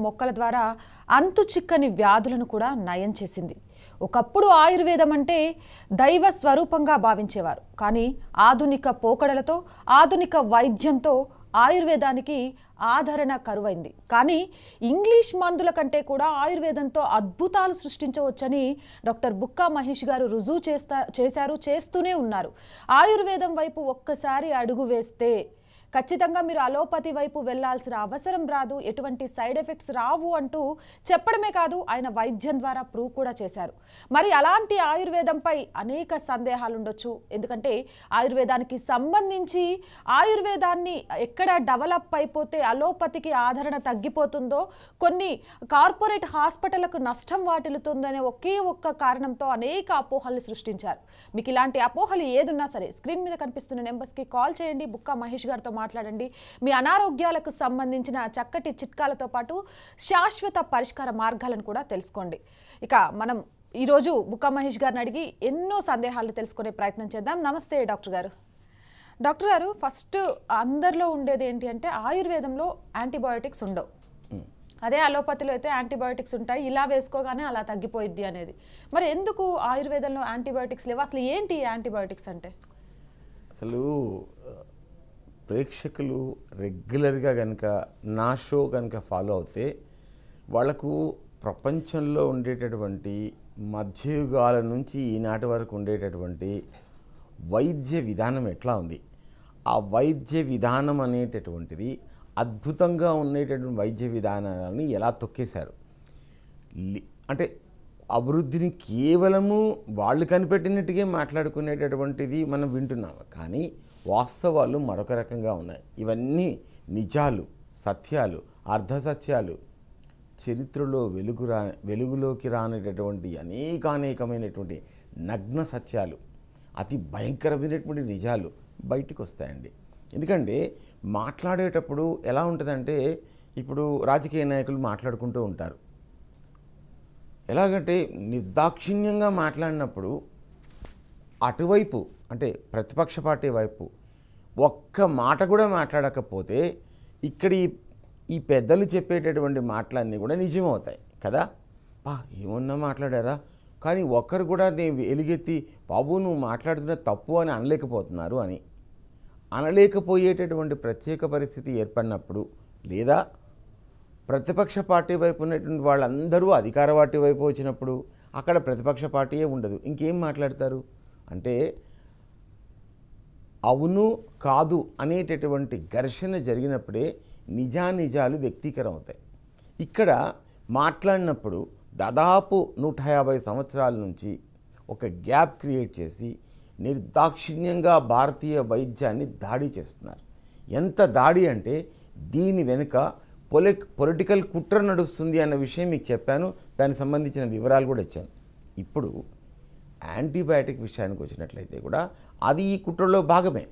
మొక్కల ద్వారా అంతు చిక్కని వ్యాధులను కూడా నయం చేసింది. ఒకప్పుడు ఆయుర్వేదం అంటే దైవ స్వరూపంగా భావించేవారు. కానీ ఆధునిక పోకడలతో ఆధునిక వైద్యంతో ఆయుర్వేదానికి ఆదరణ కరువైంది. కానీ ఇంగ్లీష్ మందుల కంటే కూడా ఆయుర్వేదంతో అద్భుతాలు సృష్టించవచ్చని డాక్టర్ బుక్కా మహేష్ గారు రుజువు చేస్తూనే ఉన్నారు. ఆయుర్వేదం వైపు ఒక్కసారి అడుగు వేస్తే ఖచ్చితంగా మీరు అలోపతి వైపు వెళ్లాల్సిన అవసరం రాదు, ఎటువంటి సైడ్ ఎఫెక్ట్స్ రావు అంటూ చెప్పడమే కాదు, ఆయన వైద్యం ద్వారా ప్రూవ్ కూడా చేశారు. మరి అలాంటి ఆయుర్వేదంపై అనేక సందేహాలు ఉండొచ్చు. ఎందుకంటే ఆయుర్వేదానికి సంబంధించి ఆయుర్వేదాన్ని ఎక్కడ డెవలప్ అయిపోతే అలోపతికి ఆదరణ తగ్గిపోతుందో, కొన్ని కార్పొరేట్ హాస్పిటళ్లకు నష్టం వాటిల్లుతుందనే ఒకే ఒక్క కారణంతో అనేక అపోహల్ని సృష్టించారు. మీకు ఇలాంటి అపోహలు ఏదున్నా సరే స్క్రీన్ మీద కనిపిస్తున్న నెంబర్స్కి కాల్ చేయండి, బుక్కా మహేష్ గారితో మాట్లాడండి. మీ అనారోగ్యాలకు సంబంధించిన చక్కటి చిట్కాలతో పాటు శాశ్వత పరిష్కార మార్గాలను కూడా తెలుసుకోండి. ఇక మనం ఈరోజు బుక్కా మహేష్ గారిని అడిగి ఎన్నో సందేహాలు తెలుసుకునే ప్రయత్నం చేద్దాం. నమస్తే డాక్టర్ గారు. డాక్టర్ గారు, ఫస్ట్ అందరిలో ఉండేది ఏంటి అంటే ఆయుర్వేదంలో యాంటీబయోటిక్స్ ఉండవు, అదే అలోపతిలో అయితే యాంటీబయోటిక్స్ ఉంటాయి, ఇలా వేసుకోగానే అలా తగ్గిపోయిద్ది అనేది. మరి ఎందుకు ఆయుర్వేదంలో యాంటీబయోటిక్స్ లేవు? అసలు ఏంటి యాంటీబయోటిక్స్ అంటే? అసలు ప్రేక్షకులు రెగ్యులర్గా కనుక నా షో కనుక ఫాలో అవుతే వాళ్లకు ప్రపంచంలో ఉండేటటువంటి మధ్యయుగాల నుంచి ఈనాటి వరకు ఉండేటటువంటి వైద్య విధానం ఎట్లా ఉంది, ఆ వైద్య విధానం అనేటటువంటిది అద్భుతంగా ఉండేటటువంటి వైద్య విధానాలని ఎలా తొక్కేశారు. అంటే అభివృద్ధిని కేవలము వాళ్ళు కనిపెట్టినట్టుగా మాట్లాడుకునేటటువంటిది మనం వింటున్నాము, కానీ వాస్తవాలు మరొక రకంగా ఉన్నాయి. ఇవన్నీ నిజాలు, సత్యాలు, అర్ధసత్యాలు, చరిత్రలో వెలుగులోకి రానేటటువంటి అనేకమైనటువంటి నగ్న సత్యాలు, అతి భయంకరమైనటువంటి నిజాలు బయటకు వస్తాయండి. ఎందుకంటే మాట్లాడేటప్పుడు ఎలా ఉంటుందంటే, ఇప్పుడు రాజకీయ నాయకులు మాట్లాడుకుంటూ ఉంటారు. ఎలాగంటే నిర్దాక్షిణ్యంగా మాట్లాడినప్పుడు అటువైపు అంటే ప్రతిపక్ష పార్టీ వైపు ఒక్క మాట కూడా మాట్లాడకపోతే ఇక్కడ ఈ పెద్దలు చెప్పేటటువంటి మాటలన్నీ కూడా నిజమవుతాయి కదా. ఏమన్నా మాట్లాడారా, కానీ ఒక్కరు కూడా నేను ఎలుగెత్తి బాబు నువ్వు మాట్లాడుతున్న తప్పు అని అనలేకపోతున్నారు అని అనలేకపోయేటటువంటి ప్రత్యేక పరిస్థితి ఏర్పడినప్పుడు, లేదా ప్రతిపక్ష పార్టీ వైపు ఉన్నటువంటి వాళ్ళందరూ అధికార పార్టీ వైపు వచ్చినప్పుడు అక్కడ ప్రతిపక్ష పార్టీయే ఉండదు, ఇంకేం మాట్లాడతారు అంటే అవును కాదు అనేటటువంటి ఘర్షణ జరిగినప్పుడే నిజానిజాలు వ్యక్తీకరణ అవుతాయి. ఇక్కడ మాట్లాడినప్పుడు దాదాపు 150 సంవత్సరాల నుంచి ఒక గ్యాప్ క్రియేట్ చేసి నిర్దాక్షిణ్యంగా భారతీయ వైద్యాన్ని దాడి చేస్తున్నారు. ఎంత దాడి అంటే దీని వెనుక పొలిటికల్ కుట్ర నడుస్తుంది అన్న విషయం మీకు చెప్పాను, దానికి సంబంధించిన వివరాలు కూడా ఇచ్చాను. ఇప్పుడు యాంటీబయాటిక్ విషయానికి వచ్చినట్లయితే కూడా అది ఈ కుట్రలో భాగమే.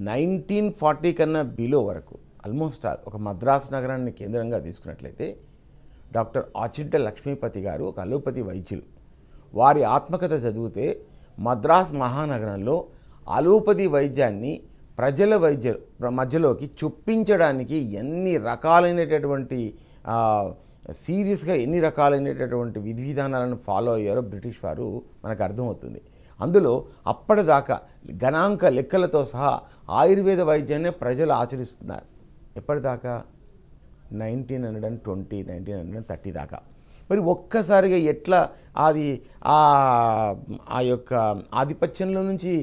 1940 కన్నా బిలో వరకు ఆల్మోస్ట్ ఒక మద్రాస్ నగరాన్ని కేంద్రంగా తీసుకున్నట్లయితే డాక్టర్ ఆచిడ్డ లక్ష్మీపతి గారు ఒక అలోపతి వైద్యులు, వారి ఆత్మకథ చదివితే మద్రాస్ మహానగరంలో అలోపతి వైద్యాన్ని ప్రజల మధ్యలోకి చొప్పించడానికి ఎన్ని రకాలైనటువంటి సీరియస్గా ఎన్ని రకాలైనటువంటి విధి విధానాలను ఫాలో అయ్యారో బ్రిటిష్ వారు మనకు అర్థమవుతుంది. అందులో అప్పటిదాకా గణాంక లెక్కలతో సహా ఆయుర్వేద వైద్యాన్ని ప్రజలు ఆచరిస్తున్నారు. ఎప్పటిదాకా? 1920, 1930 దాకా. మరి ఒక్కసారిగా ఎట్లా అది ఆ యొక్క ఆధిపత్యంలో నుంచి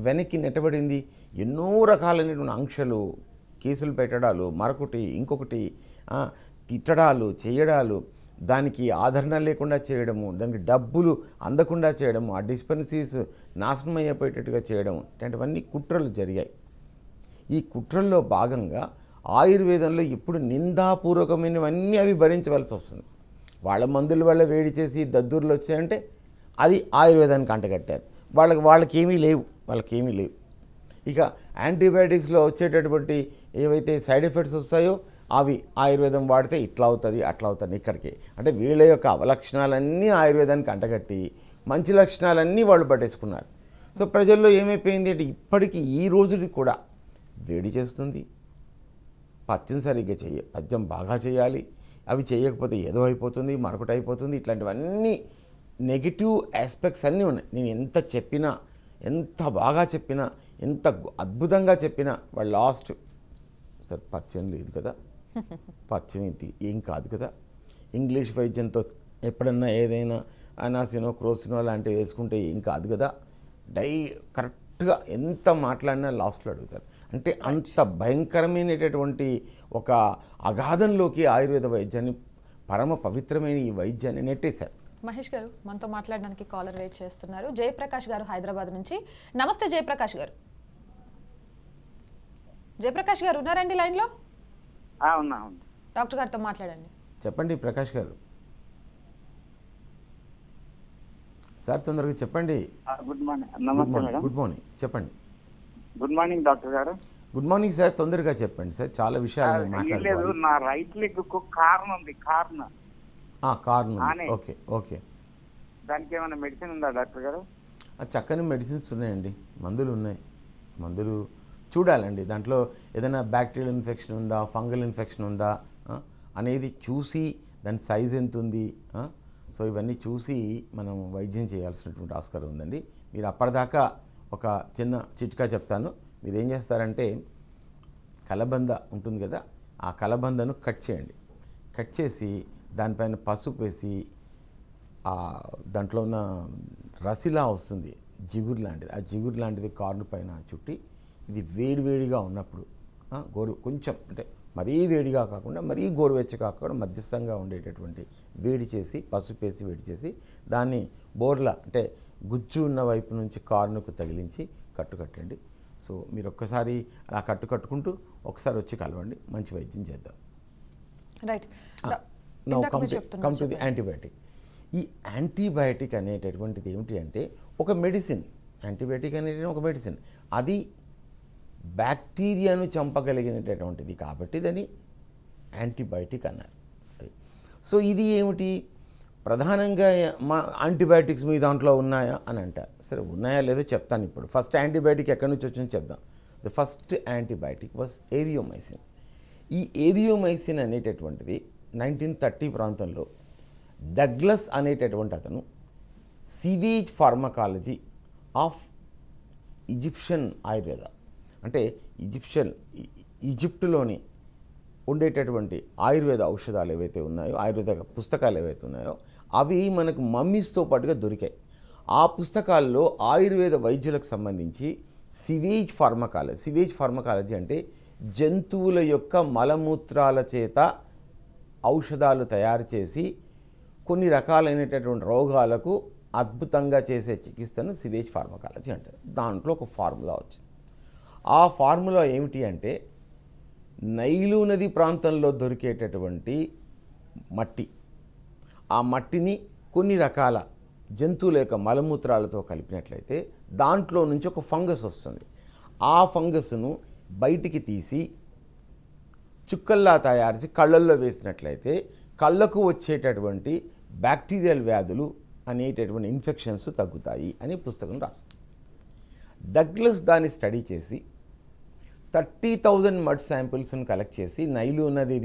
వెనక్కి నెట్టబడింది? ఎన్నో రకాలైనటువంటి ఆంక్షలు, కేసులు పెట్టడాలు, మరొకటి ఇంకొకటి తిట్టడాలు చేయడాలు, దానికి ఆదరణ లేకుండా చేయడము, దానికి డబ్బులు అందకుండా చేయడము, ఆ డిస్పెన్సరీస్ నాశనం అయిపోయేటట్టుగా చేయడము, ఇలాంటివన్నీ కుట్రలు జరిగాయి. ఈ కుట్రల్లో భాగంగా ఆయుర్వేదంలో ఇప్పుడు నిందాపూర్వకమైనవన్నీ అవి భరించవలసి వస్తుంది. వాళ్ళ మందుల వల్ల వేడి చేసి దద్దుర్లు వచ్చాయంటే అది ఆయుర్వేదానికి అంటగట్టారు. వాళ్ళకేమీ లేవు. ఇక యాంటీబయాటిక్స్లో వచ్చేటటువంటి ఏవైతే సైడ్ ఎఫెక్ట్స్ వస్తాయో అవి ఆయుర్వేదం వాడితే ఇట్లా అవుతుంది అట్లా అవుతుంది ఇక్కడికి అంటే వీళ్ళ యొక్క అవలక్షణాలన్నీ ఆయుర్వేదానికి అంటగట్టి మంచి లక్షణాలన్నీ వాళ్ళు పట్టేసుకున్నారు. సో ప్రజల్లో ఏమైపోయింది అంటే ఇప్పటికీ ఈ రోజుకి కూడా వేడి చేస్తుంది, పథ్యం సరిగ్గా పథ్యం బాగా చేయాలి, అవి చేయకపోతే ఏదో అయిపోతుంది, మరొకటి అయిపోతుంది, ఇట్లాంటివన్నీ నెగిటివ్ ఆస్పెక్ట్స్ అన్నీ ఉన్నాయి. నేను ఎంత చెప్పినా, ఎంత బాగా చెప్పినా, ఎంత అద్భుతంగా చెప్పినా వాళ్ళు లాస్ట్ సార్ పథ్యం లేదు కదా, పథ్యం ఏం కాదు కదా, ఇంగ్లీష్ వైద్యంతో ఎప్పుడన్నా ఏదైనా అనాసినో క్రోసినో లాంటివి వేసుకుంటే ఏం కాదు కదా, కరెక్ట్గా ఎంత మాట్లాడినా లాస్ట్లో అడుగుతారు. అంటే అంత భయంకరమైనటువంటి ఒక అగాధంలోకి ఆయుర్వేద వైద్యాన్ని, పరమ పవిత్రమైన ఈ వైద్యాన్ని నెట్టేశారు. మహేష్ గారు మనతో మాట్లాడడానికి కాలర్ వెయిట్ చేస్తున్నారు. జయప్రకాష్ గారు హైదరాబాద్ నుంచి. నమస్తే జయప్రకాష్ గారు. జయప్రకాష్ గారు ఉన్నారండి లైన్లో? డాక్టర్ గారితో మాట్లాడండి. చెప్పండి ప్రకాష్ గారు. సార్ తొందరగా చెప్పండి. Good morning. నమస్తే మేడం. గుడ్ మార్నింగ్, చెప్పండి. గుడ్ మార్నింగ్ డాక్టర్ గారు. గుడ్ మార్నింగ్ సార్, తొందరగా చెప్పండి సార్, చాలా విషయాలు మాట్లాడలేదు. నా రైట్ లెగ్ కు కార్న్ ఉంది. Corn okay okay. దానికి ఏమైనా మెడిసిన్ ఉందా డాక్టర్ గారు? చక్కని మెడిసిన్స్ ఉన్నాయండి, మందులు ఉన్నాయి. మందులు చూడాలండి, దాంట్లో ఏదైనా బ్యాక్టీరియల్ ఇన్ఫెక్షన్ ఉందా, ఫంగల్ ఇన్ఫెక్షన్ ఉందా అనేది చూసి, దాని సైజ్ ఎంత ఉంది, సో ఇవన్నీ చూసి మనం వైద్యం చేయాల్సినటువంటి ఆస్కారం ఉందండి. మీరు అప్పటిదాకా ఒక చిన్న చిట్కా చెప్తాను. మీరు ఏం చేస్తారంటే, కలబంద ఉంటుంది కదా, ఆ కలబందను కట్ చేయండి. కట్ చేసి దానిపైన పసుపు వేసి, దాంట్లో ఉన్న రసిలా వస్తుంది, జిగురు లాంటిది, ఆ జిగురు లాంటిది కార్ను పైన చుట్టి, ఇది వేడివేడిగా ఉన్నప్పుడు కొంచెం అంటే మరీ వేడిగా కాకుండా మరీ గోరువెచ్చ కాకుండా మధ్యస్థంగా ఉండేటటువంటి వేడి చేసి, పసుపు వేసి వేడి చేసి, దాన్ని బోర్లా అంటే గుజ్జు ఉన్న వైపు నుంచి కార్నుకు తగిలించి కట్టండి. సో మీరు ఒక్కసారి అలా కట్టుకుంటూ ఒకసారి వచ్చి కలవండి, మంచి వైద్యం చేద్దాం. Right. Come to the antibiotic. ఈ యాంటీబయాటిక్ అనేటటువంటిది ఏమిటి అంటే ఒక మెడిసిన్. యాంటీబయాటిక్ అనేది ఒక మెడిసిన్, అది బ్యాక్టీరియాను చంపగలిగినటువంటిది కాబట్టి దాన్ని యాంటీబయాటిక్ అన్నారు. సో ఇది ఏమిటి, ప్రధానంగా యాంటీబయాటిక్స్ మీ దాంట్లో ఉన్నాయా అని అంటారు. సరే ఉన్నాయా లేదో చెప్తాను ఇప్పుడు. ఫస్ట్ యాంటీబయాటిక్ ఎక్కడి నుంచి వచ్చిందో చెప్దాం. The first antibiotic was aureomycin. ఈ ఏరియోమైసిన్ అనేటటువంటిది 1930 ప్రాంతంలో డగ్లస్ అనేటటువంటి అతను సివేజ్ ఫార్మకాలజీ ఆఫ్ ఈజిప్షియన్ ఆయుర్వేద, అంటే ఈజిప్టులోని ఉండేటటువంటి ఆయుర్వేద ఔషధాలు ఏవైతే ఉన్నాయో, ఆయుర్వేద పుస్తకాలు ఏవైతే ఉన్నాయో అవి మనకు మమ్మీస్తో పాటుగా దొరికాయి. ఆ పుస్తకాల్లో ఆయుర్వేద వైద్యులకు సంబంధించి సివేజ్ ఫార్మకాలజీ అంటే జంతువుల యొక్క మలమూత్రాల చేత ఔషధాలు తయారు చేసి కొన్ని రకాలైనటువంటి రోగాలకు అద్భుతంగా చేసే చికిత్సను సివేజ్ ఫార్మకాలజీ అంటారు. దాంట్లో ఒక ఫార్ములా వచ్చింది. ఆ ఫార్ములా ఏమిటి అంటే, నైలు నది ప్రాంతంలో దొరికేటటువంటి మట్టి, ఆ మట్టిని కొన్ని రకాల జంతువుల యొక్క మలమూత్రాలతో కలిపినట్లయితే దాంట్లో నుంచి ఒక ఫంగస్ వస్తుంది. ఆ ఫంగస్ను బయటికి తీసి చుక్కల్లా తయారు చేసి కళ్ళల్లో వేసినట్లయితే కళ్ళకు వచ్చేటటువంటి బ్యాక్టీరియల్ వ్యాధులు అనేటటువంటి ఇన్ఫెక్షన్స్ తగ్గుతాయి అని పుస్తకం రాస్తుంది. డగ్లస్ దాన్ని స్టడీ చేసి 30,000 మడ్ శాంపిల్స్ను కలెక్ట్ చేసి నైలు నది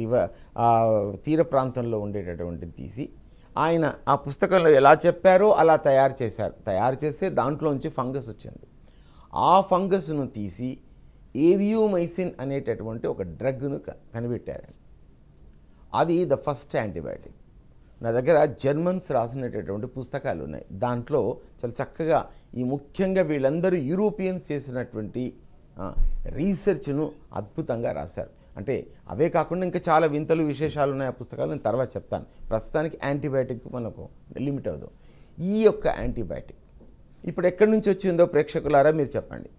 తీర ప్రాంతంలో ఉండేటటువంటిది తీసి ఆయన ఆ పుస్తకంలో ఎలా చెప్పారో అలా తయారు చేస్తే దాంట్లోంచి ఫంగస్ వచ్చింది. ఆ ఫంగస్ను తీసి ఏరియోమైసిన్ అనేటటువంటి ఒక డ్రగ్ను కనిపెట్టారండి. అది ద ఫస్ట్ యాంటీబయాటిక్. నా దగ్గర జర్మన్స్ రాసినటువంటి పుస్తకాలు ఉన్నాయి. దాంట్లో చాలా చక్కగా ఈ ముఖ్యంగా వీళ్ళందరూ యూరోపియన్స్ చేసినటువంటి రీసెర్చ్ను అద్భుతంగా రాశారు. అంటే అవే కాకుండా ఇంకా చాలా వింతలు విశేషాలు ఉన్నాయి ఆ పుస్తకాలు, నేను తర్వాత చెప్తాను. ప్రస్తుతానికి యాంటీబయాటిక్ మనకు లిమిట్ అవ్వదు. ఈ యొక్క యాంటీబయాటిక్ ఇప్పుడు ఎక్కడి నుంచి వచ్చిందో ప్రేక్షకులారా మీరు చెప్పండి.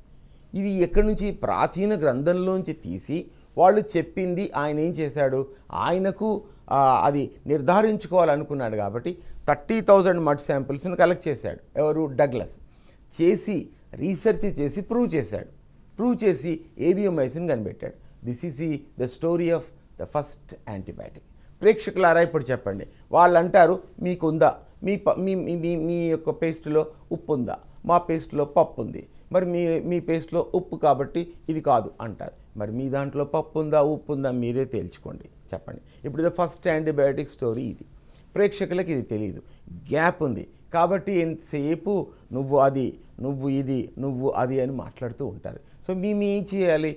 ఇది ఎక్కడి నుంచి, ప్రాచీన గ్రంథంలోంచి తీసి వాళ్ళు చెప్పింది ఆయన ఏం చేశాడు, ఆయనకు అది నిర్ధారించుకోవాలనుకున్నాడు కాబట్టి 30,000 మడ్ శాంపిల్స్ను కలెక్ట్ చేశాడు. ఎవరు? డగ్లస్. చేసి రీసెర్చ్ చేసి ప్రూవ్ చేసి ఏరియోమైసిన్ కనిపెట్టాడు. This is the story of the first antibiotic. ప్రేక్షకులారా ఇప్పుడు చెప్పండి, వాళ్ళు అంటారు మీకుందా, మీ యొక్క పేస్టులో ఉప్పు ఉందా, మా పేస్టులో పప్పు ఉంది, మరి మీ పేస్ట్లో ఉప్పు కాబట్టి ఇది కాదు అంటారు. మరి మీ దాంట్లో పప్పు ఉందా ఉప్పు ఉందా మీరే తేల్చుకోండి, చెప్పండి. ఇప్పుడు ద ఫస్ట్ యాంటీబయాటిక్ స్టోరీ ఇది. ప్రేక్షకులకు ఇది తెలియదు, గ్యాప్ ఉంది కాబట్టి ఎంతసేపు నువ్వు అది నువ్వు ఇది నువ్వు అది అని మాట్లాడుతూ ఉంటారు. సో మేము ఏం చేయాలి?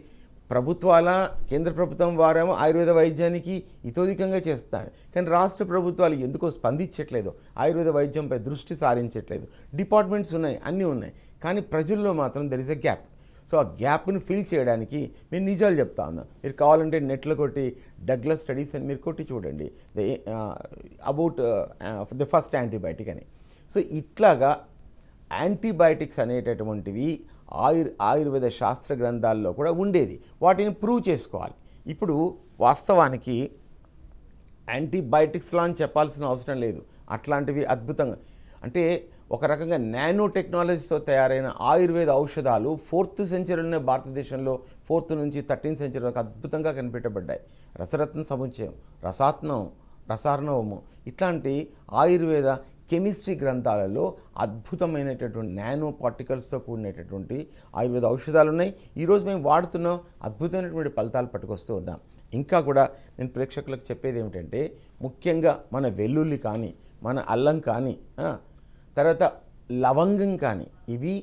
ప్రభుత్వాల కేంద్ర ప్రభుత్వం వారేమో ఆయుర్వేద వైద్యానికి ఇతోధికంగా చేస్తున్నారు, కానీ రాష్ట్ర ప్రభుత్వాలు ఎందుకో స్పందించట్లేదు, ఆయుర్వేద వైద్యంపై దృష్టి సారించట్లేదు. డిపార్ట్మెంట్స్ ఉన్నాయి, అన్నీ ఉన్నాయి, కానీ ప్రజల్లో మాత్రం there is a gap. So ఆ గ్యాప్ను ఫిల్ చేయడానికి నేను నిజాలు చెప్తా ఉన్నా. మీరు కావాలంటే నెట్లో కొట్టి డగ్లస్ స్టడీస్ అని మీరు కొట్టి చూడండి, అబౌట్ ద ఫస్ట్ యాంటీబయాటిక్ అని. సో ఇట్లాగా యాంటీబయాటిక్స్ అనేటటువంటివి ఆయుర్వేద శాస్త్ర గ్రంథాల్లో కూడా ఉండేది, వాటిని ప్రూవ్ చేసుకోవాలి. ఇప్పుడు వాస్తవానికి యాంటీబయాటిక్స్లా అని చెప్పాల్సిన అవసరం లేదు, అట్లాంటివి అద్భుతంగా అంటే ఒక రకంగా నానో టెక్నాలజీతో తయారైన ఆయుర్వేద ఔషధాలు 4th సెంచరీలోనే భారతదేశంలో 4th నుంచి 13th సెంచరీ వరకు అద్భుతంగా కనిపెట్టబడ్డాయి. రసరత్న సముచ్చయం, రసార్ణవము ఇట్లాంటి ఆయుర్వేద కెమిస్ట్రీ గ్రంథాలలో అద్భుతమైనటువంటి నానో పార్టికల్స్తో కూడినటువంటి ఆయుర్వేద ఔషధాలు ఉన్నాయి. ఈరోజు మేము వాడుతున్నాం, అద్భుతమైనటువంటి ఫలితాలు పట్టుకొస్తూ ఉన్నాం. ఇంకా కూడా నేను ప్రేక్షకులకు చెప్పేది ఏమిటంటే, ముఖ్యంగా మన వెల్లుల్లి కానీ మన అల్లం కానీ తర్వాత లవంగం కానీ ఇవి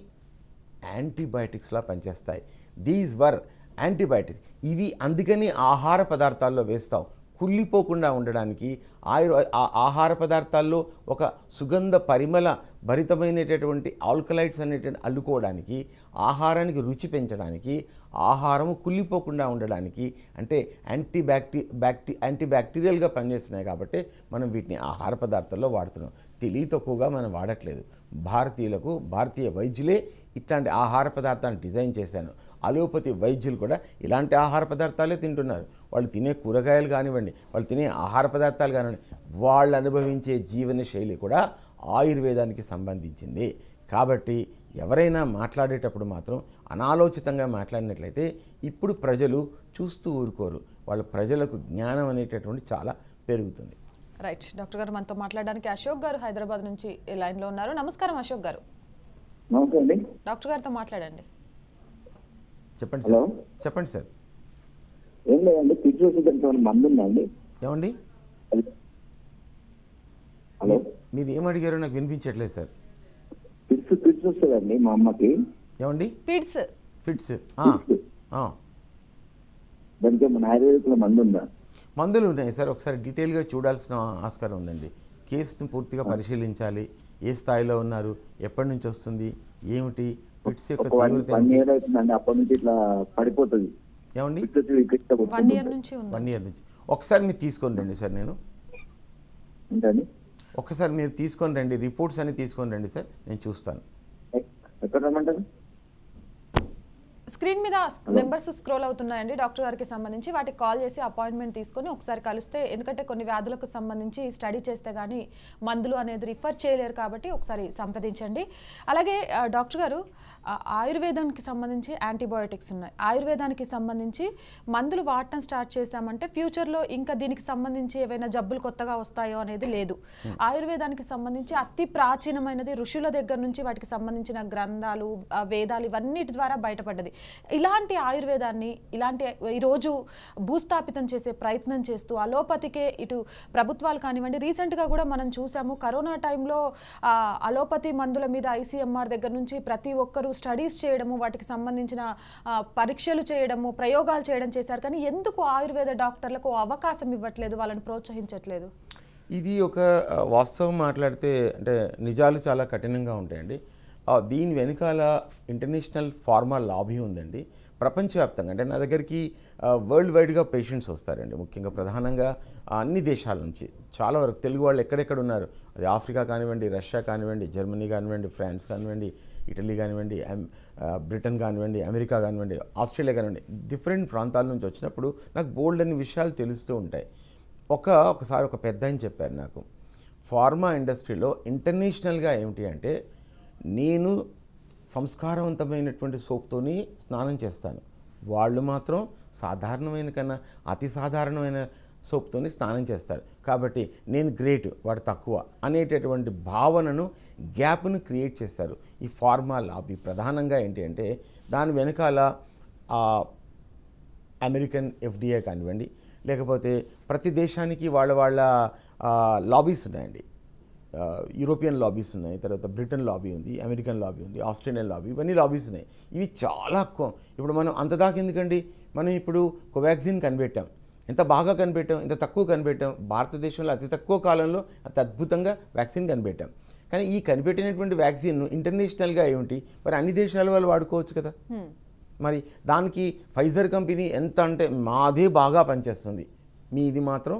యాంటీబయాటిక్స్లా పనిచేస్తాయి. These were antibiotics. ఇవి అందుకని ఆహార పదార్థాల్లో వేస్తాం, కుళ్ళిపోకుండా ఉండడానికి. ఆహార పదార్థాల్లో ఒక సుగంధ పరిమళ భరితమైనటువంటి ఆల్కలైడ్స్ అనేటువంటి అల్లుకోవడానికి, ఆహారానికి రుచి పెంచడానికి, ఆహారము కుళ్ళిపోకుండా ఉండడానికి, అంటే యాంటీబ్యాక్టీరియల్గా పనిచేస్తున్నాయి కాబట్టి మనం వీటిని ఆహార పదార్థాల్లో వాడుతున్నాం. తెలివి తక్కువగా మనం వాడట్లేదు. భారతీయ వైద్యులే ఇట్లాంటి ఆహార పదార్థాలను డిజైన్ చేశాను. అలోపతి వైద్యులు కూడా ఇలాంటి ఆహార పదార్థాలే తింటున్నారు. వాళ్ళు తినే కూరగాయలు కానివ్వండి, వాళ్ళు తినే ఆహార పదార్థాలు కానివ్వండి, వాళ్ళు అనుభవించే జీవన శైలి కూడా ఆయుర్వేదానికి సంబంధించింది. కాబట్టి ఎవరైనా మాట్లాడేటప్పుడు మాత్రం అనాలోచితంగా మాట్లాడినట్లయితే ఇప్పుడు ప్రజలు చూస్తూ ఊరుకోరు, వాళ్ళ ప్రజలకు జ్ఞానం అనేటటువంటి చాలా పెరుగుతుంది. రైట్. డాక్టర్ గారు మనతో మాట్లాడడానికి అశోక్ గారు హైదరాబాద్ నుంచి లైన్లో ఉన్నారు. నమస్కారం అశోక్ గారు. డాక్టర్ గారితో మాట్లాడండి. చెప్పండి సార్. చెప్పండి సార్. ఏం లేదండి, మందు ఉందండి. ఏమండి హలో, మీరు ఏం అడిగారో నాకు వినిపించట్లేదు సార్. ఫిట్స్ వస్తుందండి మా అమ్మకి. ఏమండి? ఫిట్స్. దానికి మన ఆయుర్వేదిక్లో మందు ఉందా? మందులు ఉన్నాయి సార్, ఒకసారి డీటెయిల్గా చూడాల్సిన ఆస్కారం ఉందండి. కేసును పూర్తిగా పరిశీలించాలి. ఏ స్థాయిలో ఉన్నారు, ఎప్పటి నుంచి వస్తుంది, ఏమిటి, ఫిట్స్ యొక్క తీవ్రత అప్పటి నుంచి ఇట్లా పడిపోతుంది. ఏమండి? 1 year నుంచి 1 year నుంచి. ఒకసారి మీరు తీసుకొని రండి సార్. ఒక్కసారి మీరు తీసుకొని రండి, రిపోర్ట్స్ అన్ని తీసుకొని రండి సార్, నేను చూస్తాను. ఎక్కడ రమ్మంటారు? స్క్రీన్ మీద నెంబర్స్ స్క్రోల్ అవుతున్నాయండి డాక్టర్ గారికి సంబంధించి. వాటికి కాల్ చేసి అపాయింట్మెంట్ తీసుకొని ఒకసారి కలిస్తే, ఎందుకంటే కొన్ని వ్యాధులకు సంబంధించి స్టడీ చేస్తే కానీ మందులు అనేది రిఫర్ చేయలేరు కాబట్టి ఒకసారి సంప్రదించండి. అలాగే డాక్టర్ గారు, ఆయుర్వేదానికి సంబంధించి యాంటీబయోటిక్స్ ఉన్నాయి, ఆయుర్వేదానికి సంబంధించి మందులు వాడటం స్టార్ట్ చేశామంటే ఫ్యూచర్లో ఇంకా దీనికి సంబంధించి ఏవైనా జబ్బులు కొత్తగా వస్తాయో అనేది లేదు. ఆయుర్వేదానికి సంబంధించి అతి ప్రాచీనమైనది, ఋషుల దగ్గర నుంచి వాటికి సంబంధించిన గ్రంథాలు, వేదాలు ఇవన్నిటి ద్వారా బయటపడ్డది. ఇలాంటి ఆయుర్వేదాన్ని ఈరోజు భూస్థాపితం చేసే ప్రయత్నం చేస్తూ అలోపతికే ఇటు ప్రభుత్వాలు కానివ్వండి, రీసెంట్గా కూడా మనం చూసాము కరోనా టైంలో అలోపతి మందుల మీద ICMR దగ్గర నుంచి ప్రతి ఒక్కరూ స్టడీస్ చేయడము, వాటికి సంబంధించిన పరీక్షలు చేయడము, ప్రయోగాలు చేయడం చేశారు. కానీ ఎందుకు ఆయుర్వేద డాక్టర్లకు అవకాశం ఇవ్వట్లేదు, వాళ్ళని ప్రోత్సహించట్లేదు? ఇది ఒక వాస్తవం మాట్లాడితే అంటే నిజాలు చాలా కఠినంగా ఉంటాయండి. దీని వెనకాల ఇంటర్నేషనల్ ఫార్మా లాబీ ఉందండి, ప్రపంచవ్యాప్తంగా. అంటే నా దగ్గరికి వరల్డ్ వైడ్గా పేషెంట్స్ వస్తారండి, ముఖ్యంగా ప్రధానంగా అన్ని దేశాల నుంచి. చాలా వరకు తెలుగు వాళ్ళు ఎక్కడెక్కడ ఉన్నారు, అది ఆఫ్రికా కానివ్వండి, రష్యా కానివ్వండి, జర్మనీ కానివ్వండి, ఫ్రాన్స్ కానివ్వండి, ఇటలీ కానివ్వండి, బ్రిటన్ కానివ్వండి, అమెరికా కానివ్వండి, ఆస్ట్రేలియా కానివ్వండి, డిఫరెంట్ ప్రాంతాల నుంచి వచ్చినప్పుడు నాకు బోల్డ్ అన్ని విషయాలు తెలుస్తూ ఉంటాయి. ఒకసారి ఒక పెద్ద ఆయన చెప్పారు నాకు, ఫార్మా ఇండస్ట్రీలో ఇంటర్నేషనల్గా ఏమిటి అంటే, నేను సంస్కారవంతమైనటువంటి సోప్తోని స్నానం చేస్తాను, వాళ్ళు మాత్రం సాధారణమైన కన్నా అతి సాధారణమైన సోప్తోని స్నానం చేస్తారు. కాబట్టి నేను గ్రేట్, వాడు తక్కువ అనేటటువంటి భావనను, గ్యాప్ను క్రియేట్ చేస్తారు. ఈ ఫార్మా లాబీ ప్రధానంగా ఏంటి అంటే దాని వెనకాల అమెరికన్ ఎఫ్డిఏ కానివ్వండి, లేకపోతే ప్రతి దేశానికి వాళ్ళ లాబీస్ ఉన్నాయండి. యూరోపియన్ లాబీస్ ఉన్నాయి, తర్వాత బ్రిటన్ లాబీ ఉంది, అమెరికన్ లాబీ ఉంది, ఆస్ట్రేలియన్ లాబీ, ఇవన్నీ లాబీస్ ఉన్నాయి. ఇవి చాలా ఇప్పుడు మనం అంతదాకా ఎందుకండి, మనం ఇప్పుడు కోవాక్సిన్ కనిపెట్టాం. ఎంత బాగా కనిపెట్టాం, ఎంత తక్కువ కనిపెట్టాం. భారతదేశంలో అతి తక్కువ కాలంలో అతి అద్భుతంగా వ్యాక్సిన్ కనిపెట్టాం. కానీ ఈ కనిపెట్టినటువంటి వ్యాక్సిన్ను ఇంటర్నేషనల్గా ఏమిటి మరి అన్ని దేశాల వాళ్ళు వాడుకోవచ్చు కదా. మరి దానికి ఫైజర్ కంపెనీ ఎంత అంటే మాదే బాగా పనిచేస్తుంది, మీది మాత్రం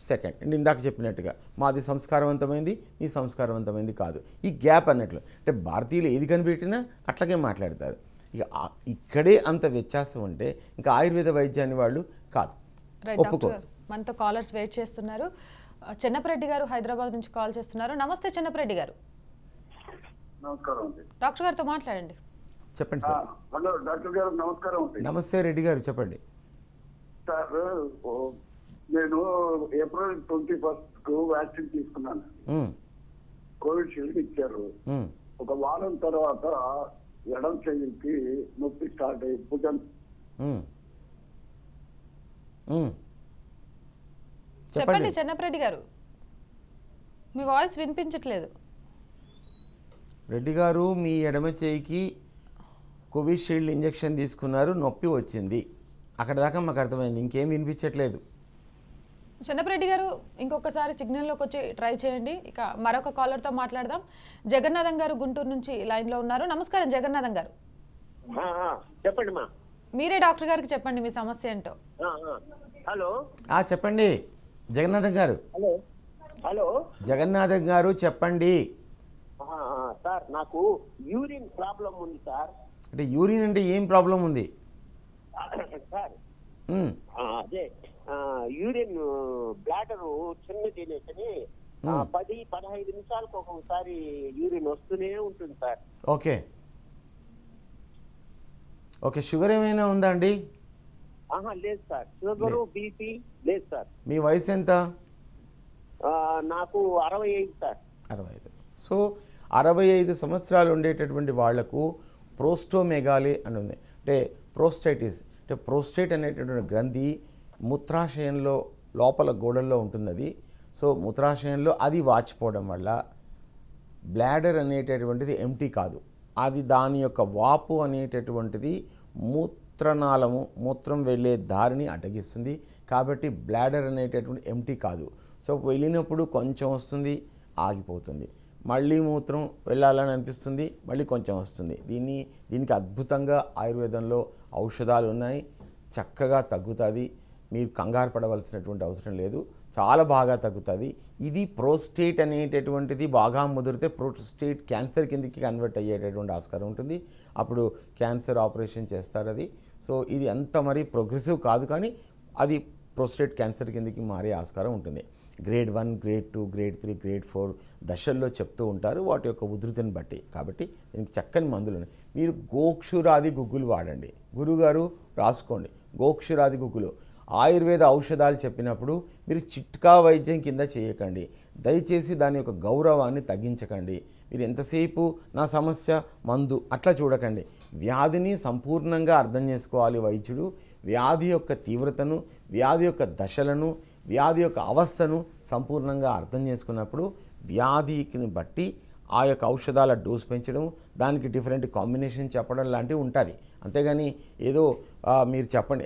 సెకండ్. అండ్ ఇందాక చెప్పినట్టుగా మాది సంస్కారవంతమైంది, మీ సంస్కారవంతమైంది కాదు. ఈ గ్యాప్ అన్నట్లు అంటే భారతీయులు ఏది కనిపెట్టినా అట్లాగే మాట్లాడతారు. ఇక ఇక్కడే అంత వ్యత్యాసం ఉంటే ఇంకా ఆయుర్వేద వైద్యాన్ని వాళ్ళు కాదు ఒప్పుకోరు. మనతో కాలర్స్ వెయిట్ చేస్తున్నారు. చెన్నపరెడ్డి గారు హైదరాబాద్ నుంచి కాల్ చేస్తున్నారు. నమస్తే చెన్నపరెడ్డి గారు. నమస్కారం అండి. డాక్టర్ గారితో మాట్లాడండి. చెప్పండి సార్. హలో డాక్టర్ గారు, నమస్కారం అండి. నమస్తే రెడ్డి గారు, చెప్పండి సార్. నేను ఏప్రిల్ 21 వ్యాక్సిన్ తీసుకున్నాను. కోవిషీల్డ్ ఇచ్చారు. ఒక వారం తర్వాత ఎడం చెయ్యికి నొప్పి స్టార్ట్ అయ్యి భుజం. చెప్పండి చెన్నపరెడ్డి గారు, మీ వాయిస్ వినిపించట్లేదు. రెడ్డి గారు, మీ ఎడమ చేయికి కోవిషీల్డ్ ఇంజెక్షన్ తీసుకున్నారు, నొప్పి వచ్చింది. అక్కడ దాకా మాకు అర్థమైంది, ఇంకేం వినిపించట్లేదు. చెన్నపరెడ్డి గారు ఇంకొకసారి సిగ్నల్లోకి వచ్చి ట్రై చేయండి. ఇక మరొక కాలర్తో మాట్లాడదాం. జగన్నాథం గారు గుంటూరు నుంచి లైన్లో ఉన్నారు. నమస్కారం జగన్నాథం గారు. చెప్పండి మా. మీరే డాక్టర్ గారికి చెప్పండి మీ సమస్య ఏంటో. హలో చెప్పండి జగన్నాథం గారు. హలో హలో జగన్నాథం గారు చెప్పండి. సార్, నాకు యూరిన్ ప్రాబ్లం ఉంది సార్. అంటే యూరిన్ అంటే ఏం ప్రాబ్లం ఉంది సార్? అదే యూరిన్ బ్లాడర్ చిన్న తినేసని 10-15 నిమిషాలకు ఒక్కొక్కసారి యూరిన్ వస్తూనే ఉంటుంది సార్. Okay okay. షుగర్ ఏమైనా ఉందా అండి? లేదు సార్, షుగరు బీపీ లేదు సార్. మీ వయసు ఎంత? నాకు 65 సార్. 65. సో 65 సంవత్సరాలు ఉండేటటువంటి వాళ్లకు ప్రోస్టోమెగాలి అని ఉంది. అంటే ప్రోస్టైటిస్ అంటే ప్రోస్టేట్ అనేటటువంటి గ్రంథి మూత్రాశయంలో లోపల గోడల్లో ఉంటుంది అది. సో మూత్రాశయంలో అది వాచిపోవడం వల్ల బ్లాడర్ అనేటటువంటిది ఎంటీ కాదు, అది దాని యొక్క వాపు అనేటటువంటిది మూత్రనాళము, మూత్రం వెళ్ళే దారిని అడ్డగిస్తుంది. కాబట్టి బ్లాడర్ అనేటటువంటి ఎంటీ కాదు. సో వెళ్ళినప్పుడు కొంచెం వస్తుంది, ఆగిపోతుంది, మళ్ళీ మూత్రం వెళ్ళాలని అనిపిస్తుంది, మళ్ళీ కొంచెం వస్తుంది. దీనికి అద్భుతంగా ఆయుర్వేదంలో ఔషధాలు ఉన్నాయి, చక్కగా తగ్గుతుంది. మీరు కంగారు పడవలసినటువంటి అవసరం లేదు, చాలా బాగా తగ్గుతుంది. ఇది ప్రోస్టేట్ అనేటటువంటిది బాగా ముదిరితే ప్రోస్టేట్ క్యాన్సర్ కిందకి కన్వర్ట్ అయ్యేటటువంటి ఆస్కారం ఉంటుంది. అప్పుడు క్యాన్సర్ ఆపరేషన్ చేస్తారు అది. సో ఇది అంత మరీ ప్రోగ్రెసివ్ కాదు, కానీ అది ప్రోస్టేట్ క్యాన్సర్ కిందకి మారే ఆస్కారం ఉంటుంది. గ్రేడ్ 1, గ్రేడ్ 2, గ్రేడ్ 3, గ్రేడ్ 4 దశల్లో చెప్తూ ఉంటారు వాటి యొక్క ఉధృతిని బట్టి. కాబట్టి దీనికి చక్కని మందులు ఉన్నాయి. మీరు గోక్షురాది గుగ్గులు వాడండి. గురుగారు రాసుకోండి, గోక్షురాది గుగ్గులు. ఆయుర్వేద ఔషధాలు చెప్పినప్పుడు మీరు చిట్కా వైద్యం కింద చేయకండి. దయచేసి దాని యొక్క గౌరవాన్ని తగ్గించకండి. మీరు ఎంతసేపు నా సమస్య మందు అట్లా చూడకండి. వ్యాధిని సంపూర్ణంగా అర్థం చేసుకోవాలి వైద్యుడు. వ్యాధి యొక్క తీవ్రతను, వ్యాధి యొక్క దశలను, వ్యాధి యొక్క అవస్థను సంపూర్ణంగా అర్థం చేసుకున్నప్పుడు వ్యాధిని బట్టి ఆ యొక్క ఔషధాల డోస్ పెంచడం, దానికి డిఫరెంట్ కాంబినేషన్ చెప్పడం లాంటివి ఉంటుంది. అంతేగాని ఏదో మీరు చెప్పండి,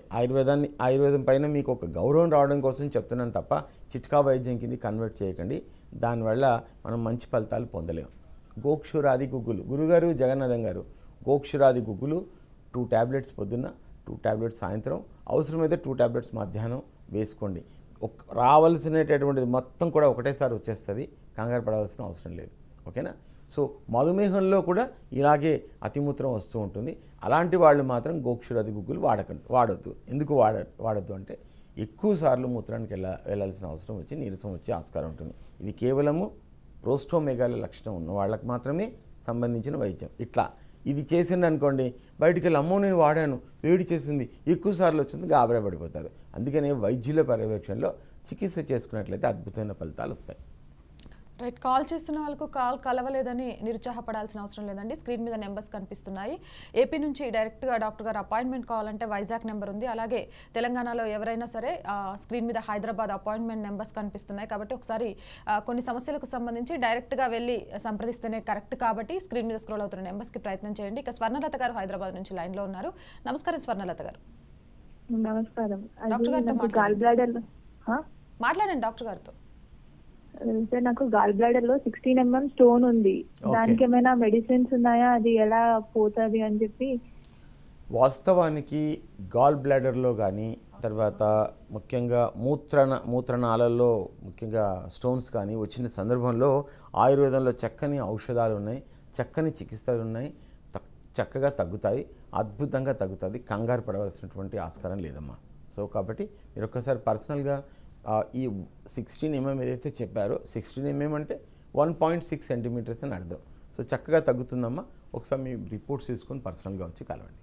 ఆయుర్వేదం పైన మీకు ఒక గౌరవం రావడం కోసం చెప్తున్నాను తప్ప చిట్కా వైద్యం కింద కన్వర్ట్ చేయకండి. దానివల్ల మనం మంచి ఫలితాలు పొందలేము. గోక్షురాది గుగ్గులు. గురుగారు జగన్నాథం గారు, గోక్షురాది గుగ్గులు 2 టాబ్లెట్స్ పొద్దున్న, 2 టాబ్లెట్స్ సాయంత్రం, అవసరమైతే 2 టాబ్లెట్స్ మధ్యాహ్నం వేసుకోండి. రావాల్సినటువంటిది మొత్తం కూడా ఒకటేసారి వచ్చేస్తుంది, కంగారు పడవలసిన అవసరం లేదు. ఓకేనా? సో మధుమేహంలో కూడా ఇలాగే అతిమూత్రం వస్తూ ఉంటుంది. అలాంటి వాళ్ళు మాత్రం గోక్షురాది గుగ్గులు వాడొద్దు. ఎందుకు వాడొద్దు అంటే ఎక్కువ సార్లు మూత్రానికి వెళ్ళాల్సిన అవసరం వచ్చి నీరసం వచ్చే ఆస్కారం ఉంటుంది. ఇది కేవలము ప్రోస్టోమెగాలి లక్షణం ఉన్న వాళ్ళకి మాత్రమే సంబంధించిన వైద్యం. ఇట్లా ఇది చేసింది అనుకోండి, బయటికి వెళ్ళి అమ్మో నేను వాడాను, వేడి చేసింది, ఎక్కువ సార్లు వచ్చింది, గాబరా పడిపోతారు. అందుకనే వైద్యుల పర్యవేక్షణలో చికిత్స చేసుకున్నట్లయితే అద్భుతమైన ఫలితాలు వస్తాయి. రైట్, కాల్ చేస్తున్న వాళ్ళకు కాల్ కలవలేదని నిరుత్సాహపడాల్సిన అవసరం లేదండి. స్క్రీన్ మీద నెంబర్స్ కనిపిస్తున్నాయి. ఏపీ నుంచి డైరెక్ట్గా డాక్టర్ గారు అపాయింట్మెంట్ కావాలంటే వైజాగ్ నెంబర్ ఉంది. అలాగే తెలంగాణలో ఎవరైనా సరే స్క్రీన్ మీద హైదరాబాద్ అపాయింట్మెంట్ నెంబర్స్ కనిపిస్తున్నాయి. కాబట్టి ఒకసారి కొన్ని సమస్యలకు సంబంధించి డైరెక్ట్గా వెళ్ళి సంప్రదిస్తేనే కరెక్ట్. కాబట్టి స్క్రీన్ మీద స్క్రోల్ అవుతున్న నెంబర్స్కి ప్రయత్నం చేయండి. ఇక స్వర్ణలత గారు హైదరాబాద్ నుంచి లైన్లో ఉన్నారు. నమస్కారం స్వర్ణలత గారు. నమస్కారం. డాక్టర్ గారితో గాల్ బ్లాడర్ మాట్లాడండి. డాక్టర్ గారితో. సార్, నాకు గాల్ బ్లాడర్ లో 16 mm స్టోన్ ఉంది. దానికి ఏమైనా మెడిసిన్స్ ఉన్నాయా? అది ఎలా పోతుంది అని చెప్పి. వాస్తవానికి గాల్ బ్లాడర్లో కానీ తర్వాత ముఖ్యంగా మూత్రనాళల్లో ముఖ్యంగా స్టోన్స్ కానీ వచ్చిన సందర్భంలో ఆయుర్వేదంలో చక్కని ఔషధాలు ఉన్నాయి, చక్కని చికిత్సలు ఉన్నాయి, చక్కగా తగ్గుతాయి, అద్భుతంగా తగ్గుతుంది. కంగారు పడవలసినటువంటి ఆస్కారం లేదమ్మా. సో కాబట్టి మీరు ఒక్కసారి పర్సనల్గా ఈ 16 mm ఏదైతే చెప్పారో 16 mm అంటే 1.6 cm అని అర్థం. సో చక్కగా తగ్గుతుందమ్మా. ఒకసారి మీ రిపోర్ట్స్ తీసుకొని పర్సనల్గా వచ్చి కలవండి.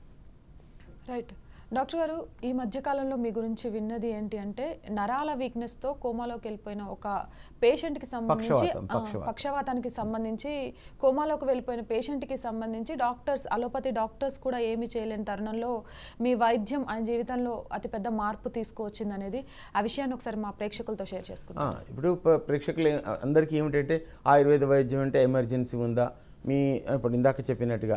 రైట్ డాక్టర్ గారు, ఈ మధ్యకాలంలో మీ గురించి విన్నది ఏంటి అంటే నరాల వీక్నెస్తో కోమాలోకి వెళ్ళిపోయిన ఒక పేషెంట్కి సంబంధించి పక్షవాతానికి సంబంధించి కోమాలోకి వెళ్ళిపోయిన పేషెంట్కి సంబంధించి అలోపతి డాక్టర్స్ కూడా ఏమీ చేయలేని తరుణంలో మీ వైద్యం ఆయన జీవితంలో అతిపెద్ద మార్పు తీసుకువచ్చింది అనేది ఆ విషయాన్ని ఒకసారి మా ప్రేక్షకులతో షేర్ చేసుకుంటాం. ఇప్పుడు ప్రేక్షకులు అందరికీ ఏమిటంటే ఆయుర్వేద వైద్యం అంటే ఎమర్జెన్సీ ఉందా, ఇప్పుడు ఇందాక చెప్పినట్టుగా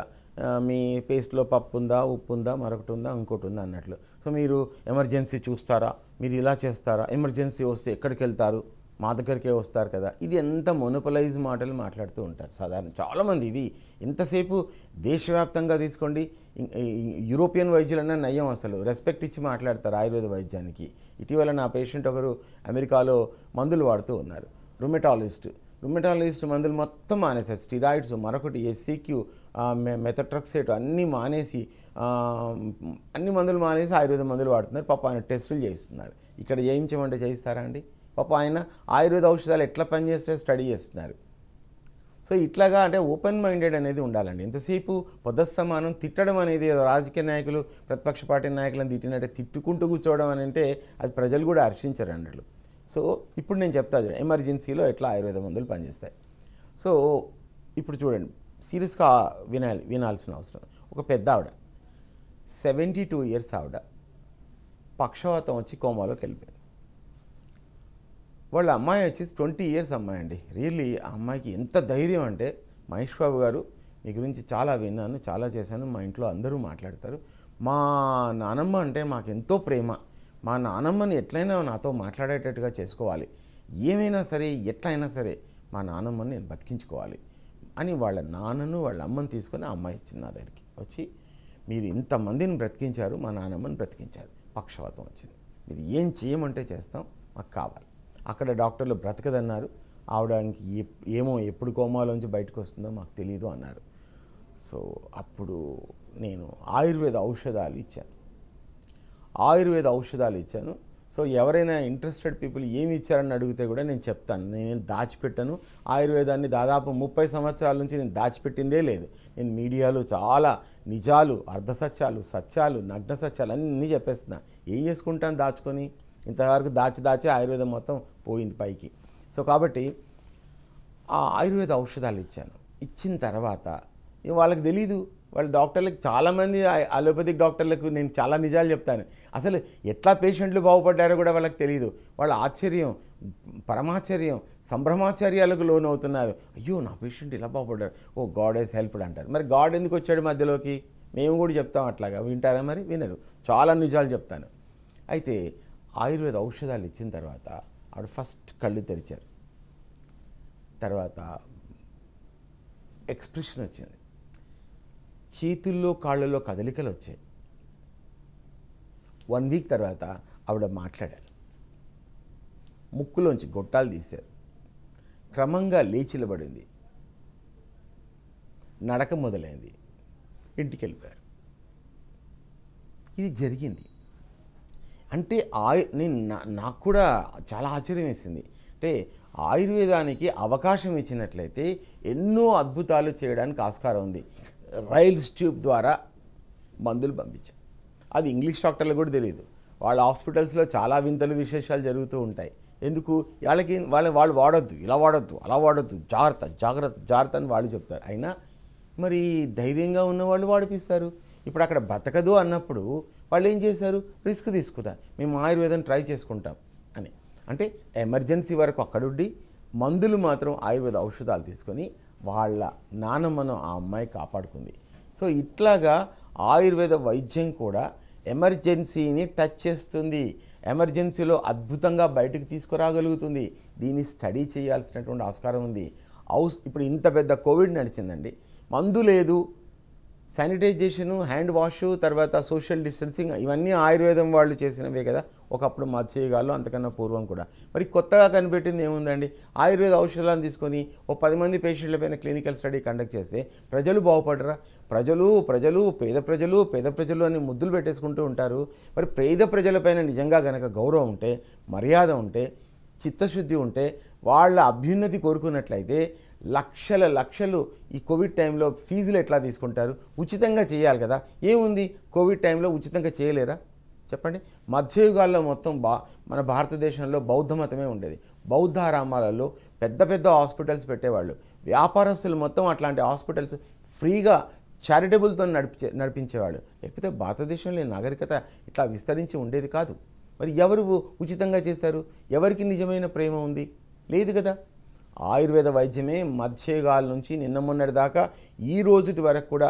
మీ పేస్ట్లో పప్పు ఉందా, ఉప్పు ఉందా, మరొకటి ఉందా, ఇంకోటి ఉందా అన్నట్లు. సో మీరు ఎమర్జెన్సీ చూస్తారా, మీరు ఇలా చేస్తారా, ఎమర్జెన్సీ వస్తే ఎక్కడికి వెళ్తారు, మా దగ్గరికే వస్తారు కదా. ఇది ఎంత మొనోపలైజ్ మాటలు మాట్లాడుతూ ఉంటారు సాధారణ చాలామంది. ఇది ఎంతసేపు దేశవ్యాప్తంగా తీసుకోండి, యూరోపియన్ వైద్యులన్నా నయం, అసలు రెస్పెక్ట్ ఇచ్చి మాట్లాడతారు ఆయుర్వేద వైద్యానికి. ఇటీవల నా పేషెంట్ ఒకరు అమెరికాలో మందులు వాడుతూ ఉన్నారు. రుమటాలజిస్ట్ మందులు మొత్తం మానేశారు. స్టిరాయిడ్స్, మరొకటి ఎస్సీక్యూ, మెథట్రక్సేట్ అన్నీ మానేసి అన్ని మందులు మానేసి ఆయుర్వేద మందులు వాడుతున్నారు. పాప ఆయన టెస్టులు చేయిస్తున్నారు. ఇక్కడ చేయించమంటే చేయిస్తారా అండి? పాప ఆయన ఆయుర్వేద ఔషధాలు ఎట్లా పనిచేస్తే స్టడీ చేస్తున్నారు. సో ఇట్లాగా అంటే ఓపెన్ మైండెడ్ అనేది ఉండాలండి. ఎంతసేపు పొద్దస్తమానం తిట్టడం అనేది రాజకీయ నాయకులు ప్రతిపక్ష పార్టీ నాయకులను తిట్టినట్టే తిట్టుకుంటూ కూర్చోవడం అని అంటే అది ప్రజలు కూడా హర్షించరు అన్నట్లు. సో ఇప్పుడు నేను చెప్తాను ఎమర్జెన్సీలో ఎట్లా ఆయుర్వేద మందులు పనిచేస్తాయి. సో ఇప్పుడు చూడండి, సీరియస్గా వినాల్సిన అవసరం. ఒక పెద్ద ఆవిడ 72 years ఆవిడ పక్షవాతం వచ్చి కోమాలోకి వెళ్ళిపోయింది. వాళ్ళ అమ్మాయి వచ్చి 20 years అమ్మాయి అండి. రియల్లీ ఆ అమ్మాయికి ఎంత ధైర్యం అంటే, మహేష్ బాబు గారు మీ గురించి చాలా విన్నాను, చాలా చేశాను, మా ఇంట్లో అందరూ మాట్లాడతారు. మా నానమ్మ అంటే మాకు ఎంతో ప్రేమ, మా నానమ్మని ఎట్లయినా నాతో మాట్లాడేటట్టుగా చేసుకోవాలి, ఏమైనా సరే ఎట్లయినా సరే మా నానమ్మని నేను బతికించుకోవాలి అని వాళ్ళ నాన్నను వాళ్ళ అమ్మని తీసుకొని ఆ అమ్మాయి ఇచ్చింది నా దగ్గరికి. వచ్చి మీరు ఇంతమందిని బ్రతికించారు, మా నానమ్మని బ్రతికించారు, పక్షవాతం వచ్చింది, మీరు ఏం చేయమంటే చేస్తాం, మాకు కావాలి. అక్కడ డాక్టర్లు బ్రతకదన్నారు. ఆవిడ ఏమో ఎప్పుడు కోమాలోంచి బయటకు వస్తుందో మాకు తెలియదు అన్నారు. సో అప్పుడు నేను ఆయుర్వేద ఔషధాలు ఇచ్చాను. సో ఎవరైనా ఇంట్రెస్టెడ్ పీపుల్ ఏమి ఇచ్చారని అడిగితే కూడా నేను చెప్తాను. నేను దాచిపెట్టాను ఆయుర్వేదాన్ని. దాదాపు 30 సంవత్సరాల నుంచి నేను దాచిపెట్టిందే లేదు. నేను మీడియాలో చాలా నిజాలు, అర్ధసత్యాలు, సత్యాలు, నగ్న సత్యాలు అన్నీ చెప్పేస్తున్నా. ఏం చేసుకుంటాను దాచుకొని? ఇంతవరకు దాచి ఆయుర్వేదం మొత్తం పోయింది పైకి. సో కాబట్టి ఆ ఆయుర్వేద ఔషధాలు ఇచ్చిన తర్వాత వాళ్ళకి తెలీదు. వాళ్ళ డాక్టర్లకు చాలామంది అలోపతిక్ డాక్టర్లకు నేను చాలా నిజాలు చెప్తాను. అసలు ఎట్లా పేషెంట్లు బాగుపడ్డారో కూడా వాళ్ళకి తెలియదు. వాళ్ళ ఆశ్చర్యం, పరమాశ్చర్యం, సంభ్రమాశ్చర్యాలకు లోనవుతున్నారు. అయ్యో నా పేషెంట్ ఇలా బాగుపడ్డారు, ఓ గాడ్ హెస్ హెల్ప్డ్ అంటారు. మరి గాడ్ ఎందుకు వచ్చాడు మధ్యలోకి? మేము కూడా చెప్తాం అట్లాగా. వింటారా? మరి వినరు. చాలా నిజాలు చెప్తాను. అయితే ఆయుర్వేద ఔషధాలు ఇచ్చిన తర్వాత ఆవిడ ఫస్ట్ కళ్ళు తెరిచారు. తర్వాత ఎక్స్ప్రెషన్ వచ్చింది, చేతుల్లో కాళ్ళలో కదలికలు వచ్చాయి. 1 week తర్వాత ఆవిడ మాట్లాడారు. ముక్కులోంచి గొట్టాలు తీశారు. క్రమంగా లేచిలబడింది. నడక మొదలైంది. ఇంటికి వెళ్ళిపోయారు. ఇది జరిగింది. అంటే నాకు కూడా చాలా ఆశ్చర్యం వేసింది. అంటే ఆయుర్వేదానికి అవకాశం ఇచ్చినట్లయితే ఎన్నో అద్భుతాలు చేయడానికి ఆస్కారం ఉంది. రైల్స్ ట్యూబ్ ద్వారా మందులు పంపించాం. అది ఇంగ్లీష్ డాక్టర్లకు కూడా తెలియదు. వాళ్ళ హాస్పిటల్స్లో చాలా వింతలు విశేషాలు జరుగుతూ ఉంటాయి. ఎందుకు వాళ్ళకి వాళ్ళు వాడొద్దు, ఇలా వాడొద్దు, అలా వాడొద్దు, జాగ్రత్త జాగ్రత్త జాగ్రత్త అని వాళ్ళు చెప్తారు. అయినా మరి ధైర్యంగా ఉన్నవాళ్ళు వాడిపిస్తారు. ఇప్పుడు అక్కడ బతకదు అన్నప్పుడు వాళ్ళు ఏం చేశారు, రిస్క్ తీసుకున్నారు, మేము ఆయుర్వేదం ట్రై చేసుకుంటాం అని. అంటే ఎమర్జెన్సీ వరకు అక్కడుండి మందులు మాత్రం ఆయుర్వేద ఔషధాలు తీసుకొని వాళ్ళ నానమ్మను ఆ అమ్మాయి కాపాడుకుంది. సో ఇట్లాగా ఆయుర్వేద వైద్యం కూడా ఎమర్జెన్సీని టచ్ చేస్తుంది, ఎమర్జెన్సీలో అద్భుతంగా బయటకు తీసుకురాగలుగుతుంది. దీన్ని స్టడీ చేయాల్సినటువంటి ఆస్కారం ఉంది. ఇప్పుడు ఇంత పెద్ద కోవిడ్ నడిచిందండి, మందు లేదు, శానిటైజేషను, హ్యాండ్ వాష్, తర్వాత సోషల్ డిస్టెన్సింగ్, ఇవన్నీ ఆయుర్వేదం వాళ్ళు చేసినవే కదా ఒకప్పుడు మధ్యయుగాల్లో, అంతకన్నా పూర్వం కూడా. మరి కొత్తగా కనిపెట్టింది ఏముందండి, ఆయుర్వేద ఔషధాలను తీసుకొని 10 మంది పేషెంట్ల పైన క్లినికల్ స్టడీ కండక్ట్ చేస్తే ప్రజలు బాగుపడరా? పేద ప్రజలు అని ముద్దులు పెట్టేసుకుంటూ ఉంటారు. మరి పేద ప్రజలపైన నిజంగా గనక గౌరవం ఉంటే, మర్యాద ఉంటే, చిత్తశుద్ధి ఉంటే, వాళ్ళ అభ్యున్నతి కోరుకున్నట్లయితే లక్షలు ఈ కోవిడ్ టైంలో ఫీజులు ఎట్లా తీసుకుంటారు? ఉచితంగా చేయాలి కదా. ఏముంది, కోవిడ్ టైంలో ఉచితంగా చేయలేరా చెప్పండి? మధ్యయుగాల్లో మొత్తం మన భారతదేశంలో బౌద్ధ మతమే ఉండేది. బౌద్ధారామాలలో పెద్ద హాస్పిటల్స్ పెట్టేవాళ్ళు. వ్యాపారస్తులు మొత్తం అట్లాంటి హాస్పిటల్స్ ఫ్రీగా చారిటబుల్తో నడిపించేవాళ్ళు. లేకపోతే భారతదేశంలో నాగరికత ఇట్లా విస్తరించి ఉండేది కాదు. మరి ఎవరు ఉచితంగా చేశారు? ఎవరికి నిజమైన ప్రేమ ఉంది? లేదు కదా. ఆయుర్వేద వైద్యమే మధ్యయుగాల నుంచి నిన్న మొన్నటి దాకా ఈ రోజుటి వరకు కూడా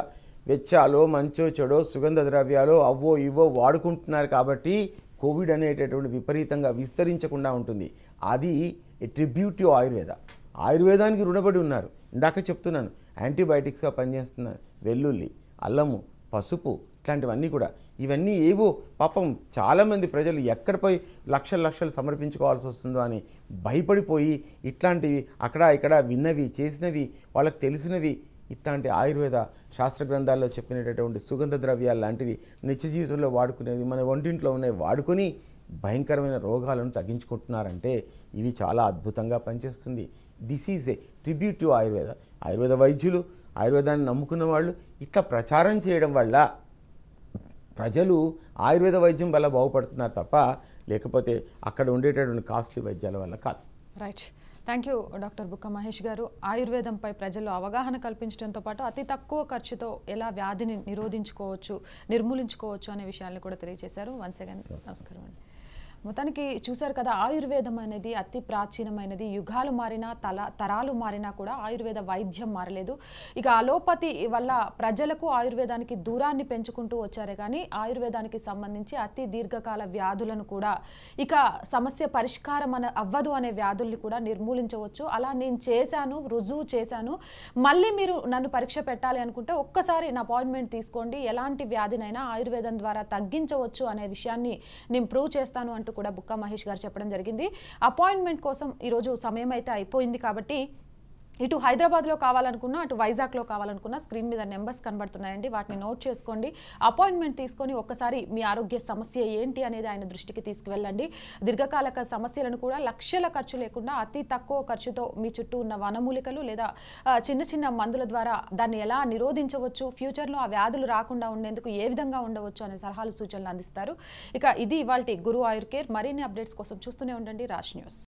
వెచ్చాలో మంచో చెడో సుగంధ ద్రవ్యాలు అవో ఇవో వాడుకుంటున్నారు కాబట్టి కోవిడ్ అనేటటువంటి విపరీతంగా విస్తరించకుండా ఉంటుంది. అది ట్రిబ్యూట్ ఆయుర్వేదానికి రుణపడి ఉన్నారు. ఇందాక చెప్తున్నాను, యాంటీబయాటిక్స్గా పనిచేస్తున్నారు. వెల్లుల్లి, అల్లము, పసుపు, ఇట్లాంటివన్నీ కూడా. ఇవన్నీ ఏవో పాపం చాలామంది ప్రజలు ఎక్కడిపోయి లక్షలు సమర్పించుకోవాల్సి వస్తుందో అని భయపడిపోయి ఇట్లాంటివి అక్కడ ఇక్కడ విన్నవి, చేసినవి, వాళ్ళకి తెలిసినవి, ఇట్లాంటి ఆయుర్వేద శాస్త్ర గ్రంథాల్లో చెప్పినటువంటి సుగంధ ద్రవ్యాలు లాంటివి నిత్య జీవితంలో వాడుకునేది, మన ఒంటింట్లో ఉన్నవి వాడుకొని భయంకరమైన రోగాలను తగ్గించుకుంటున్నారంటే ఇవి చాలా అద్భుతంగా పనిచేస్తుంది. This is a tribute to Ayurveda వైద్యులు, ఆయుర్వేదాన్ని నమ్ముకున్న వాళ్ళు ఇట్లా ప్రచారం చేయడం వల్ల ప్రజలు ఆయుర్వేద వైద్యం వల్ల బాగుపడుతున్నారు తప్ప లేకపోతే అక్కడ ఉండేటటువంటి కాస్ట్లీ వైద్యాల వల్ల కాదు. రైట్, థ్యాంక్ యూ డాక్టర్ బుక్క మహేష్ గారు. ఆయుర్వేదంపై ప్రజలు అవగాహన కల్పించడంతో పాటు అతి తక్కువ ఖర్చుతో ఎలా వ్యాధిని నిరోధించుకోవచ్చు, నిర్మూలించుకోవచ్చు అనే విషయాన్ని కూడా తెలియజేశారు. వన్స్ అగైన్ నమస్కారం అండి. మొత్తానికి చూశారు కదా, ఆయుర్వేదం అనేది అతి ప్రాచీనమైనది. యుగాలు మారినా తరాలు మారినా కూడా ఆయుర్వేద వైద్యం మారలేదు. ఇక అలోపతి వల్ల ప్రజలకు ఆయుర్వేదానికి దూరాన్ని పెంచుకుంటూ వచ్చారే కానీ ఆయుర్వేదానికి సంబంధించి అతి దీర్ఘకాల వ్యాధులను కూడా ఇక సమస్య పరిష్కారం అవ్వదు అనే వ్యాధుల్ని కూడా నిర్మూలించవచ్చు. అలా నేను చేశాను, రుజువు చేశాను, మళ్ళీ మీరు నన్ను పరీక్ష పెట్టాలి అనుకుంటే ఒక్కసారి నా అపాయింట్మెంట్ తీసుకోండి, ఎలాంటి వ్యాధినైనా ఆయుర్వేదం ద్వారా తగ్గించవచ్చు అనే విషయాన్ని నేను ప్రూవ్ చేస్తాను అంటూ కూడా బుక్క మహేష్ గారు చెప్పడం జరిగింది. అపాయింట్మెంట్ కోసం ఈరోజు సమయం అయితే అయిపోయింది కాబట్టి ఇటు హైదరాబాద్లో కావాలనుకున్నా అటు వైజాగ్లో కావాలనుకున్నా స్క్రీన్ మీద నెంబర్స్ కనబడుతున్నాయండి, వాటిని నోట్ చేసుకోండి. అపాయింట్మెంట్ తీసుకొని ఒక్కసారి మీ ఆరోగ్య సమస్య ఏంటి అనేది ఆయన దృష్టికి తీసుకువెళ్ళండి. దీర్ఘకాలిక సమస్యలను కూడా లక్షల ఖర్చు లేకుండా అతి తక్కువ ఖర్చుతో మీ చుట్టూ ఉన్న వనమూలికలు లేదా చిన్న మందుల ద్వారా దాన్ని ఎలా నిరోధించవచ్చు, ఫ్యూచర్లో ఆ వ్యాధులు రాకుండా ఉండేందుకు ఏ విధంగా ఉండవచ్చు అనే సలహాలు సూచనలు అందిస్తారు. ఇక ఇది ఇవాల్టి గురు ఆయుర్ కేర్. మరిన్ని అప్డేట్స్ కోసం చూస్తూనే ఉండండి రాజ్ న్యూస్.